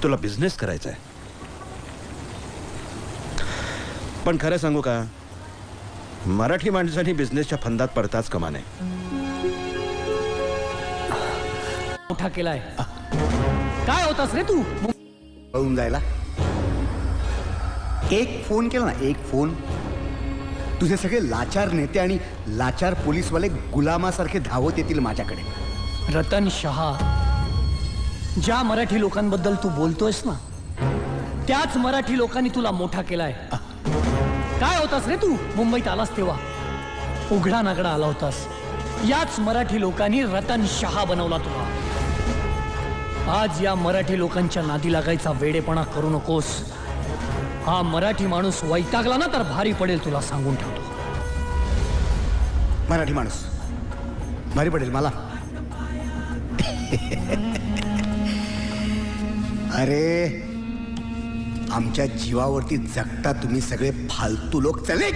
तुला बिझनेस करायचा आहे. पण खरं सांगू का, मराठी माणसांनी बिझनेसच्या फंदात पडताच कामा नये. मोठा केलाय. काय होतास रे तू? पळून जायला एक फोन केला ना, एक फोन, तुझे सगळे लाचार नेते आणि लाचार पोलीसवाले गुलामासारखे धावत येतील माझ्याकडे. रतन शहा, ज्या मराठी लोकांबद्दल तू बोलतोयस ना, त्याच मराठी लोकांनी तुला मोठा केलाय. काय होतास रे तू मुंबईत आलास तेव्हा? उघडा नागडा आला होतास. याच मराठी लोकांनी रतन शहा बनवला तुला. आज या मराठी लोकांच्या नादी लागायचा वेडेपणा करू नकोस. हा मराठी माणूस वैतागला ना तर भारी पडेल, तुला सांगून ठेवतो. मराठी माणूस भारी पडेल मला. अरे आमच्या जीवावरती जगता तुम्ही सगळे फालतू लोक. चले